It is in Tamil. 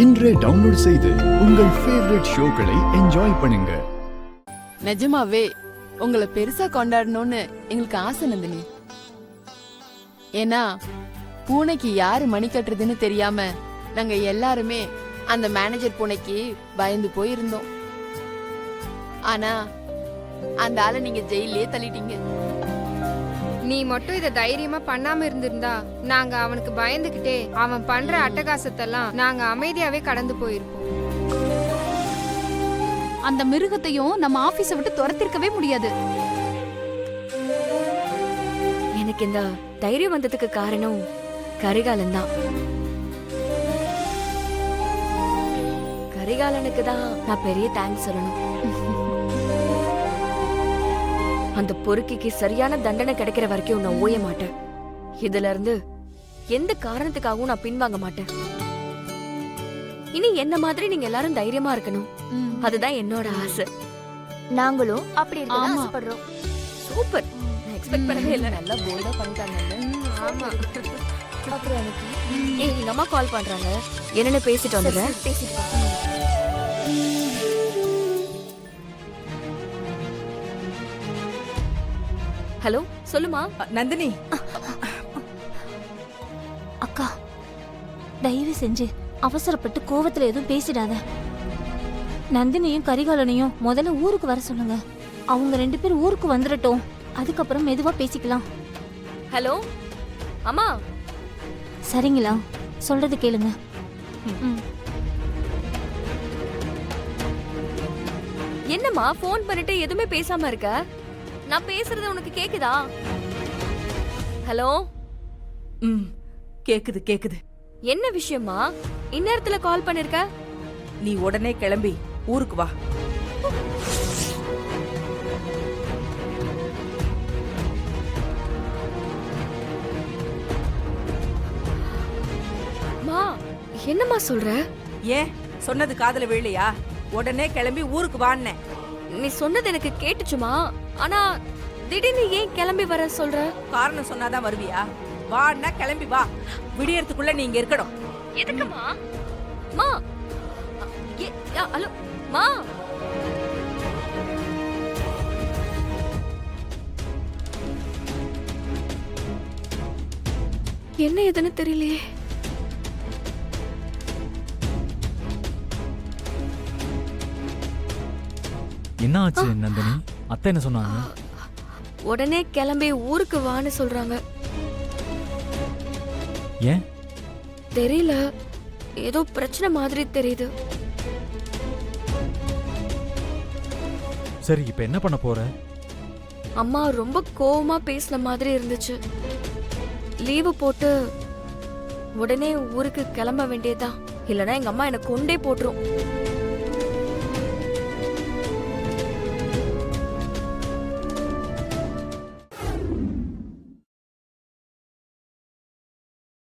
இன்றே டவுன்லோட் செய்து உங்கள் ஃபேவரட் ஷோக்களை என்ஜாய் பண்ணுங்க. நிஜமாவே உங்களை பெருசா கொண்டாடணும்னு எங்களுக்கு ஆசை நந்தினி. ஏன்னா பூனைக்கு யாரு மணி கட்டுறதுன்னு தெரியாம நாங்க எல்லாருமே அந்த மேனேஜர் பூனைக்கு பயந்து போயிருந்தோம். ஆனா அந்த ஆளை நீங்க ஜெயிலே தள்ளிட்டீங்க. நீ மட்டும் இத தைரியமா பண்ணாம இருந்திருந்தா நாங்க அவனுக்கு பயந்துகிட்டே அவன் பண்ற அட்டகாசத்தெல்லாம் நாங்க அமைதியாவே கடந்து போயிருப்போம். அந்த மிருகத்தையும் நம்ம ஆபீஸ விட்டு துரத்திருக்கவே முடியாது. எனக்கு இந்த தைரியம் வந்ததுக்கு காரணம் கரிகாலன் தான். கரிகாலனுக்கு தான் நான் பெரிய தேங்க்ஸ் சொல்லணும். அந்த பொறுக்கிக்கு சரியான தண்டனை கிடைக்கிற வரைக்கும் நான் ஓய மாட்டேன். இதுல இருந்து எந்த காரணத்துக்காகவும் நான் பின்வாங்க மாட்டேன். இனி என்ன மாதிரி நீங்க எல்லாரும் தைரியமா இருக்கணும், அதுதான் என்னோட ஆசை. நாங்களும் அப்படி இருக்க ஆசைப்படுறோம். சூப்பர், நான் எக்ஸ்பெக்ட் பண்ணவே இல்லை. நல்லா போல்டா பண்ணிட்டாங்க. ஆமா. அப்புறம் எனக்கு எங்க அம்மா கால் பண்றாங்க, என்னன்னு பேசிட்டு வந்துடுறேன். ஹலோ, சொல்லுமா. நந்தினி, அக்கா தயவு செஞ்சு அவசரப்பட்டு கோவத்துல எதுவும் பேசிடாத. நந்தினியும் கரிகாலனையும் முதல்ல ஊருக்கு வர சொல்லுங்க. அவங்க 2 பேரும் ஊருக்கு வந்துடட்டும், அதுக்கப்புறம் மெதுவா பேசிக்கலாம். ஹலோ அம்மா. சரிங்களா? சொல்றது கேளுங்க. என்னம்மா போன் பண்ணிட்டு எதுவுமே பேசாம இருக்க? நான் பேசுறது உனக்கு கேக்குதா? ஹலோ. கேக்குது கேக்குது. என்ன விஷயமா இந்நேரத்துல கால் பண்ணிருக்க? நீ உடனே கிளம்பி ஊருக்கு வா. மா, என்னம்மா சொல்ற? ஏன் சொன்னது காதுல விழலையா? உடனே கிளம்பி ஊருக்கு வான்னே. நீ சொன்னது எனக்கு கேட்டுச்சுமா, ஆனா திடீர்னு ஏன் கிளம்பி வர சொல்ற? காரணம் சொன்னாதான் வருவியா? வான்னா கிளம்பி வா. விடியறதுக்குள்ள நீ இங்க இருக்கணும். எதுக்குமா? மா, ஹலோ மா. என்ன ஏதுன்னு தெரியலையே. என்ன ஆச்சு நந்தினி? அத்தை என்ன சொன்னாங்க? உடனே கிளம்பி ஊருக்கு வான்னு சொல்றாங்க. ஏன் தெரியல, ஏதோ பிரச்சனை மாதிரி தெரியுது. சரி, இப்ப என்ன பண்ண போற? அம்மா ரொம்ப கோவமா பேசின மாதிரி இருந்துச்சு. லீவு போட்டு உடனே ஊருக்கு கிளம்ப வேண்டியதா, இல்லனா எங்க அம்மா எனக்கு கொண்டே போட்டுரும்.